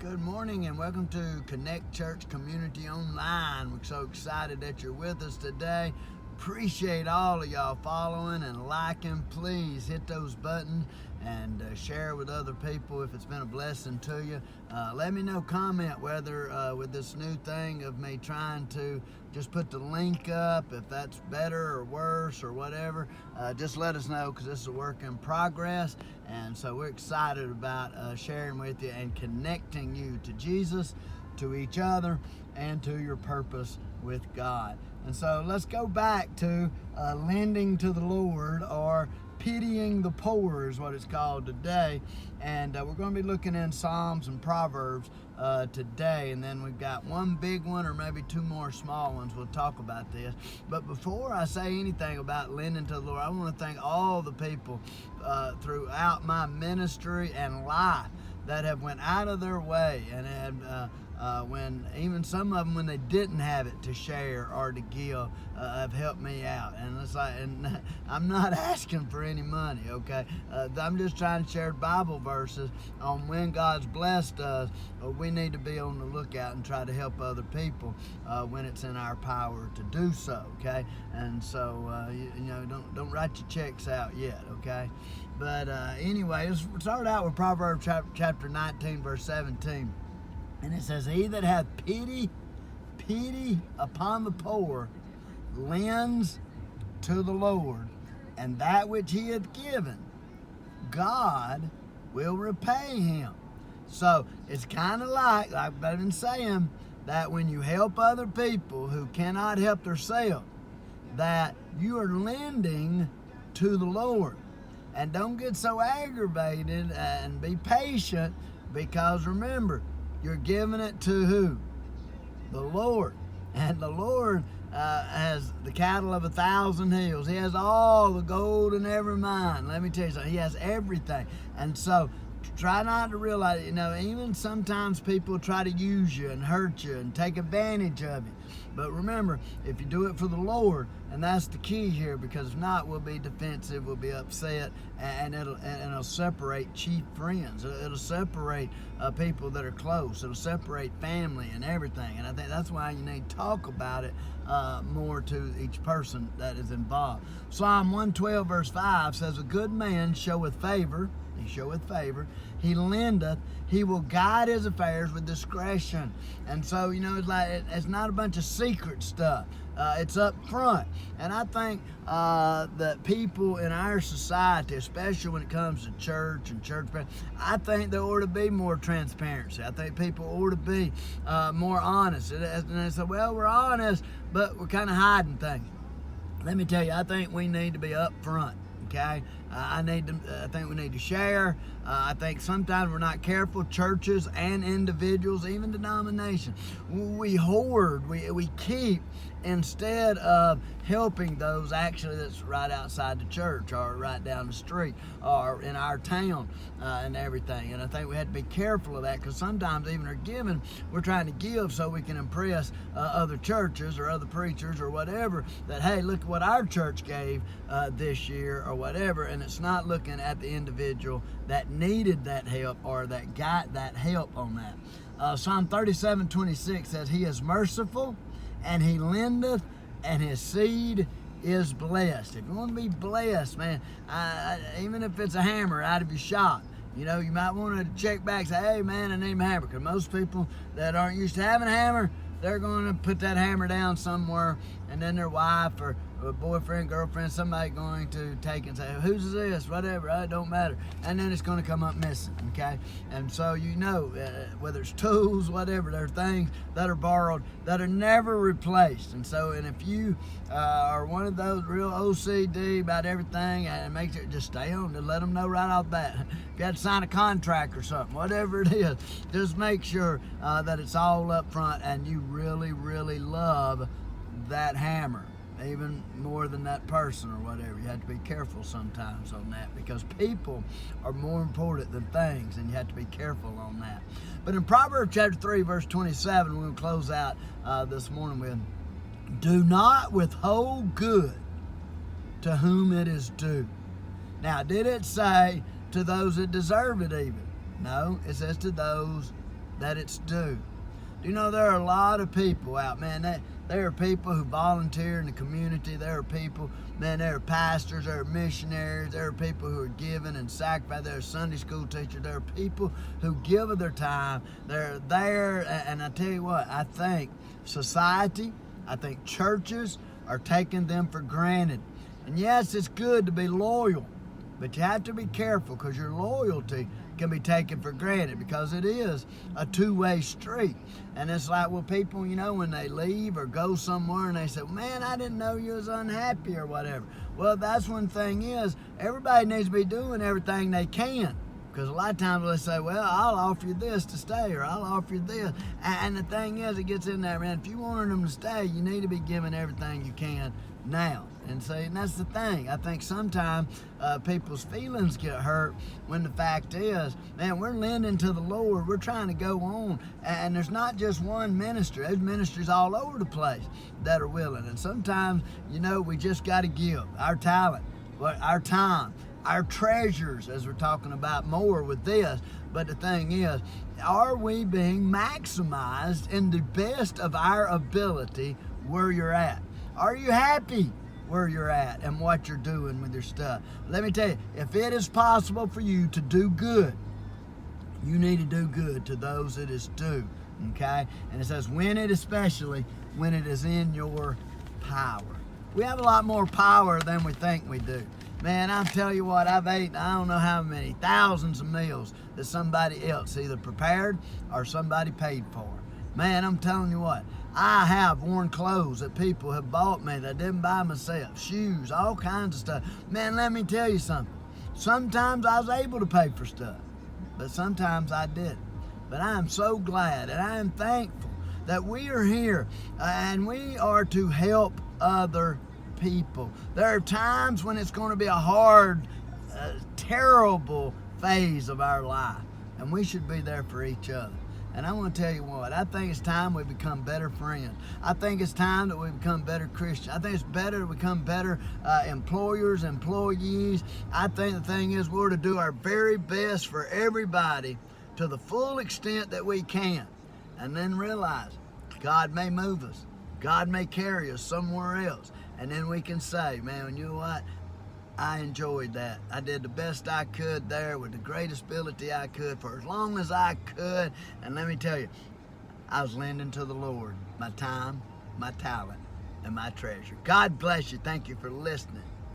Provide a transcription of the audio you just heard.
Good morning and welcome to Connect Church Community Online. We're so excited that you're with us today. Appreciate all of y'all following and liking. Please hit those buttons and share with other people if it's been a blessing to you. Let me know, comment whether with this new thing of me trying to just put the link up, if that's better or worse or whatever. Just let us know, because this is a work in progress, and so we're excited about sharing with you and connecting you to Jesus, to each other, and to your purpose with God. And so let's go back to lending to the Lord, or pitying the poor is what it's called today. And we're going to be looking in Psalms and Proverbs today, and then we've got one big one or maybe two more small ones. We'll talk about this. But before I say anything about lending to the Lord, I want to thank all the people throughout my ministry and life that have went out of their way and have when even some of them, when they didn't have it to share or to give, have helped me out. And it's like, and I'm not asking for any money, okay? I'm just trying to share Bible verses on when God's blessed us. We need to be on the lookout and try to help other people when it's in our power to do so, okay? And so don't write your checks out yet, okay? But anyway, let's start out with Proverbs chapter 19, verse 17. And it says, "He that hath pity upon the poor lends to the Lord, and that which he hath given, God will repay him." So it's kind of like I've been saying, that when you help other people who cannot help themselves, that you are lending to the Lord. And don't get so aggravated, and be patient, because remember, you're giving it to who? The Lord. And the Lord has the cattle of 1,000 hills. He has all the gold in every mine. Let me tell you something. He has everything. And so try not to realize, even sometimes people try to use you and hurt you and take advantage of you. But remember, if you do it for the Lord, and that's the key here, because if not, we'll be defensive, we'll be upset, and it'll separate chief friends. It'll separate people that are close. It'll separate family and everything. And I think that's why you need to talk about it more to each person that is involved. Psalm 112 verse 5 says, "A good man showeth favor." He showeth favor. He lendeth. He will guide his affairs with discretion. And so, it's like, it's not a bunch of secret stuff. It's up front. And I think that people in our society, especially when it comes to church and church, I think there ought to be more transparency. I think people ought to be more honest. And they say, well, we're honest, but we're kind of hiding things. Let me tell you, I think we need to be up front. Okay, I think we need to share. I think sometimes we're not careful, churches and individuals, even denominations. We hoard, we keep, instead of helping those actually that's right outside the church or right down the street or in our town and everything. And I think we have to be careful of that, because sometimes even our giving, we're trying to give so we can impress other churches or other preachers or whatever, that, hey, look at what our church gave this year or whatever, and it's not looking at the individual that needed that help or that got that help on that. Psalm 37:26 says, "He is merciful, and he lendeth, and his seed is blessed." If you want to be blessed, man, even if it's a hammer out of your shop, you might want to check back and say, "Hey, man, I need a hammer." Because most people that aren't used to having a hammer, they're going to put that hammer down somewhere, and then their wife or boyfriend, girlfriend, somebody going to take and say, "Whose is this?" Whatever, it don't matter. And then it's going to come up missing, okay? And so whether it's tools, whatever, there are things that are borrowed that are never replaced. And if you are one of those real OCD about everything, and makes it, just stay on, just let them know right off that. If you had to sign a contract or something, whatever it is, just make sure that it's all up front and you really, really love that hammer, even more than that person or whatever. You have to be careful sometimes on that, because people are more important than things, and you have to be careful on that. But in Proverbs chapter 3 verse 27, we're going to close out this morning with, "Do not withhold good to whom it is due." Now, did it say to those that deserve it even? No, it says to those that it's due. You know, there are a lot of people out, man. There are people who volunteer in the community. There are people, man, there are pastors, there are missionaries, there are people who are giving and sacrificing. There are Sunday school teachers. There are people who give of their time. They're there, and I tell you what, I think society, I think churches are taking them for granted. And yes, it's good to be loyal, but you have to be careful because your loyalty can be taken for granted because it is a two-way street. And it's like, well, people, you know, when they leave or go somewhere and they say, man, I didn't know you was unhappy or whatever. Well, that's one thing is, everybody needs to be doing everything they can. Because a lot of times they say, well, I'll offer you this to stay, or I'll offer you this. And the thing is, it gets in there, man, if you wanted them to stay, you need to be giving everything you can now. And see, and that's the thing. I think sometimes people's feelings get hurt when the fact is, man, we're lending to the Lord. We're trying to go on. And there's not just one ministry. There's ministries all over the place that are willing. And sometimes, you know, we just got to give our talent, our time, our treasures, as we're talking about more with this. But the thing is, are we being maximized in the best of our ability where you're at? Are you happy where you're at and what you're doing with your stuff? Let me tell you, if it is possible for you to do good, you need to do good to those it is due, okay? And it says, especially when it is in your power. We have a lot more power than we think we do. Man, I'll tell you what, I've eaten, I don't know how many, thousands of meals that somebody else either prepared or somebody paid for. Man, I'm telling you what, I have worn clothes that people have bought me that I didn't buy myself, shoes, all kinds of stuff. Man, let me tell you something. Sometimes I was able to pay for stuff, but sometimes I didn't. But I am so glad and I am thankful that we are here and we are to help other people. There are times when it's going to be a hard, terrible phase of our life, and we should be there for each other. And I want to tell you what, I think it's time we become better friends. I think it's time that we become better Christians. I think it's better to become better employers, employees. I think the thing is we're to do our very best for everybody to the full extent that we can. And then realize God may move us. God may carry us somewhere else. And then we can say, man, you know what? I enjoyed that. I did the best I could there with the greatest ability I could for as long as I could. And let me tell you, I was lending to the Lord my time, my talent, and my treasure. God bless you. Thank you for listening.